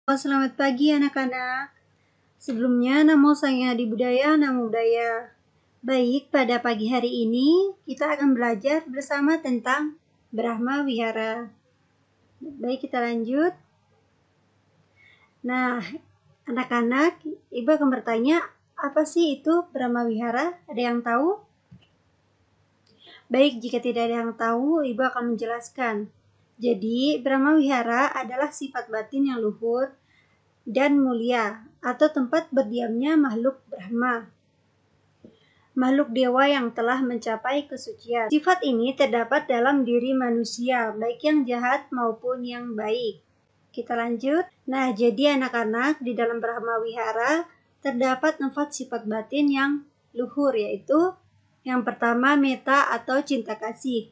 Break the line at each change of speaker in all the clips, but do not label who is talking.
Selamat pagi anak-anak. Sebelumnya, namo saya Adi Budaya, Namo Budaya. Baik, pada pagi hari ini kita akan belajar bersama tentang Brahma Wihara. Baik, kita lanjut. Nah, anak-anak, Ibu akan bertanya, apa sih itu Brahma Wihara? Ada yang tahu? Baik, jika tidak ada yang tahu, Ibu akan menjelaskan. Jadi, Brahma Wihara adalah sifat batin yang luhur dan mulia, atau tempat berdiamnya makhluk Brahma, makhluk dewa yang telah mencapai kesucian. Sifat ini terdapat dalam diri manusia, baik yang jahat maupun yang baik. Kita lanjut. Nah, jadi anak-anak, di dalam Brahma Wihara terdapat 4 sifat batin yang luhur, yaitu yang pertama metta atau cinta kasih,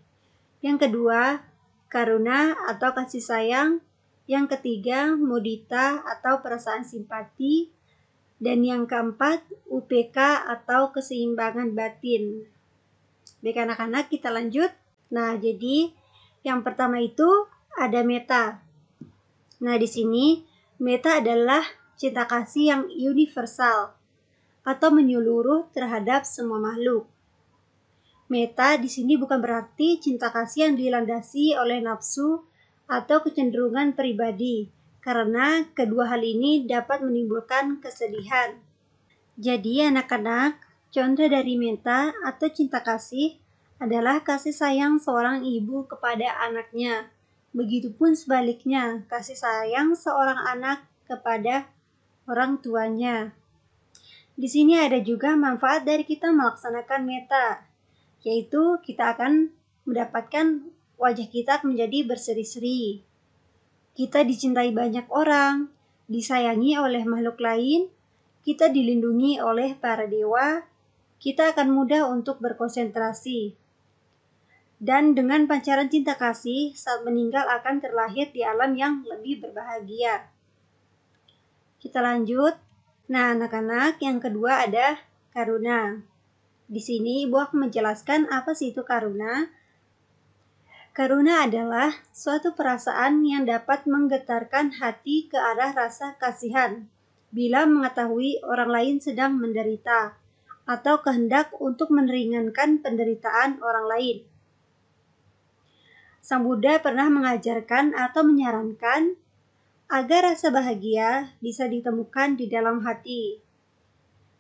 yang kedua karuna atau kasih sayang, yang ketiga mudita atau perasaan simpati, dan yang keempat UPK atau keseimbangan batin. Baik anak-anak, kita lanjut. Nah, jadi yang pertama itu ada metta. Nah, di sini metta adalah cinta kasih yang universal atau menyeluruh terhadap semua makhluk. Metta di sini bukan berarti cinta kasih yang dilandasi oleh nafsu atau kecenderungan pribadi, karena kedua hal ini dapat menimbulkan kesedihan. Jadi anak-anak, contoh dari metta atau cinta kasih adalah kasih sayang seorang ibu kepada anaknya. Begitupun sebaliknya, kasih sayang seorang anak kepada orang tuanya. Di sini ada juga manfaat dari kita melaksanakan metta, yaitu kita akan mendapatkan wajah kita menjadi berseri-seri. Kita dicintai banyak orang, disayangi oleh makhluk lain, kita dilindungi oleh para dewa, kita akan mudah untuk berkonsentrasi. Dan dengan pancaran cinta kasih, saat meninggal akan terlahir di alam yang lebih berbahagia. Kita lanjut. Nah, anak-anak, yang kedua ada karuna. Di sini Ibu akan menjelaskan apa sih itu karuna. Karuna adalah suatu perasaan yang dapat menggetarkan hati ke arah rasa kasihan bila mengetahui orang lain sedang menderita, atau kehendak untuk meringankan penderitaan orang lain. Sang Buddha pernah mengajarkan atau menyarankan agar rasa bahagia bisa ditemukan di dalam hati,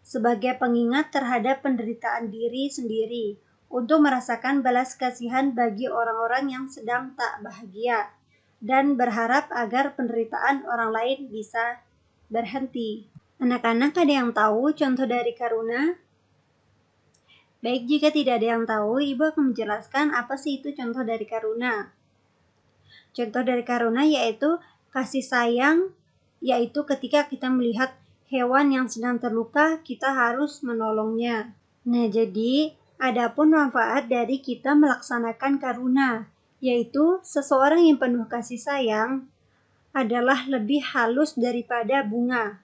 sebagai pengingat terhadap penderitaan diri sendiri, untuk merasakan belas kasihan bagi orang-orang yang sedang tak bahagia, dan berharap agar penderitaan orang lain bisa berhenti. Anak-anak, ada yang tahu contoh dari karuna? Baik, jika tidak ada yang tahu, Ibu akan menjelaskan apa sih itu contoh dari karuna. Contoh dari karuna yaitu kasih sayang, yaitu ketika kita melihat hewan yang sedang terluka, kita harus menolongnya. Nah, jadi adapun manfaat dari kita melaksanakan karuna, yaitu seseorang yang penuh kasih sayang adalah lebih halus daripada bunga.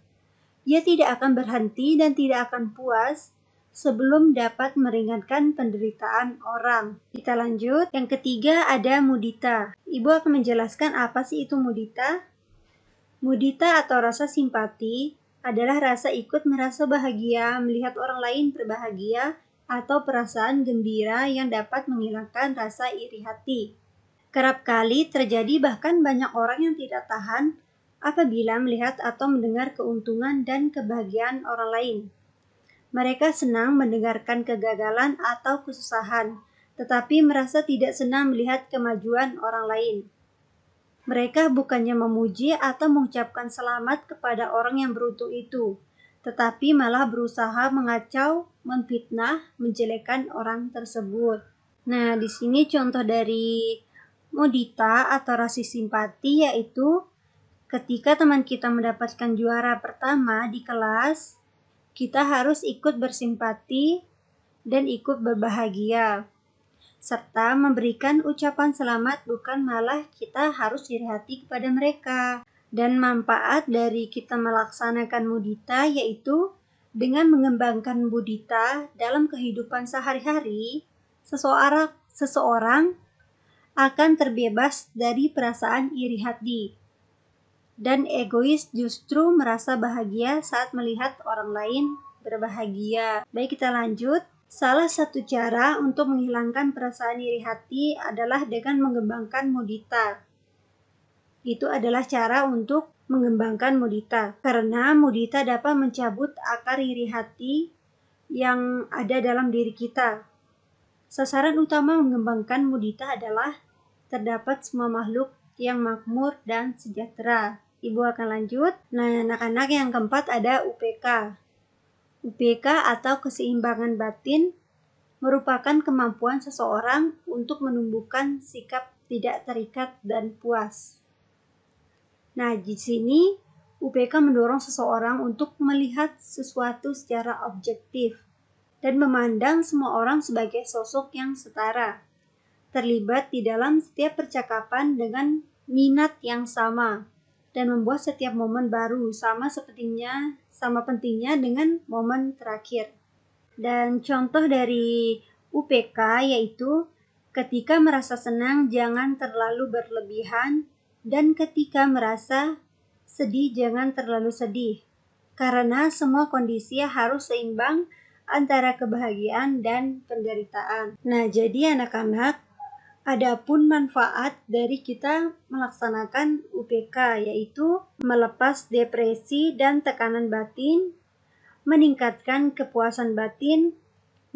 Ia tidak akan berhenti dan tidak akan puas sebelum dapat meringankan penderitaan orang. Kita lanjut. Yang ketiga ada mudita. Ibu akan menjelaskan apa sih itu mudita. Mudita atau rasa simpati adalah rasa ikut merasa bahagia melihat orang lain berbahagia, atau perasaan gembira yang dapat menghilangkan rasa iri hati. Kerap kali terjadi, bahkan banyak orang yang tidak tahan apabila melihat atau mendengar keuntungan dan kebahagiaan orang lain. Mereka senang mendengarkan kegagalan atau kesusahan, tetapi merasa tidak senang melihat kemajuan orang lain. Mereka bukannya memuji atau mengucapkan selamat kepada orang yang beruntung itu, tetapi malah berusaha mengacau, memfitnah, menjelekkan orang tersebut. Nah, di sini contoh dari mudita atau rasa simpati yaitu ketika teman kita mendapatkan juara pertama di kelas, kita harus ikut bersimpati dan ikut berbahagia, serta memberikan ucapan selamat, bukan malah kita harus iri hati kepada mereka. Dan manfaat dari kita melaksanakan mudita yaitu dengan mengembangkan mudita dalam kehidupan sehari-hari, seseorang akan terbebas dari perasaan iri hati. dan egois justru merasa bahagia saat melihat orang lain berbahagia. Baik, kita lanjut. Salah satu cara untuk menghilangkan perasaan iri hati adalah dengan mengembangkan mudita. Itu adalah cara untuk mengembangkan mudita, karena mudita dapat mencabut akar iri hati yang ada dalam diri kita. Sasaran utama mengembangkan mudita adalah terdapat semua makhluk yang makmur dan sejahtera. Ibu akan lanjut. Nah, anak-anak, yang keempat ada UPK. UPK atau keseimbangan batin merupakan kemampuan seseorang untuk menumbuhkan sikap tidak terikat dan puas. Nah, di sini UPK mendorong seseorang untuk melihat sesuatu secara objektif dan memandang semua orang sebagai sosok yang setara, terlibat di dalam setiap percakapan dengan minat yang sama, dan membuat setiap momen baru sama pentingnya dengan momen terakhir. Dan contoh dari UPK yaitu ketika merasa senang jangan terlalu berlebihan, dan ketika merasa sedih jangan terlalu sedih, karena semua kondisi harus seimbang antara kebahagiaan dan penderitaan. Nah, jadi anak-anak, adapun manfaat dari kita melaksanakan UPK yaitu melepas depresi dan tekanan batin, meningkatkan kepuasan batin,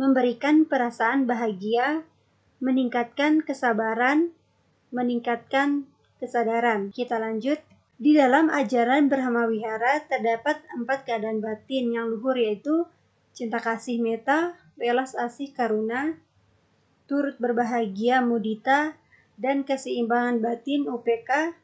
memberikan perasaan bahagia, meningkatkan kesabaran, meningkatkan kesadaran. Kita lanjut. Di dalam ajaran Brahma Wihara terdapat 4 keadaan batin yang luhur, yaitu cinta kasih metta, welas asih karuna, turut berbahagia mudita, dan keseimbangan batin UPK.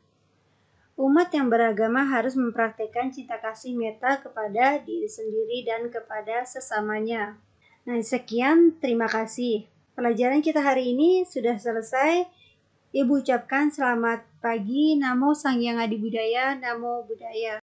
Umat yang beragama harus mempraktikkan cinta kasih metta kepada diri sendiri dan kepada sesamanya. Nah, sekian, terima kasih. Pelajaran kita hari ini sudah selesai. Ibu ucapkan selamat pagi. Namo Sang Hyang Adi Budaya. Namo Buddhaya.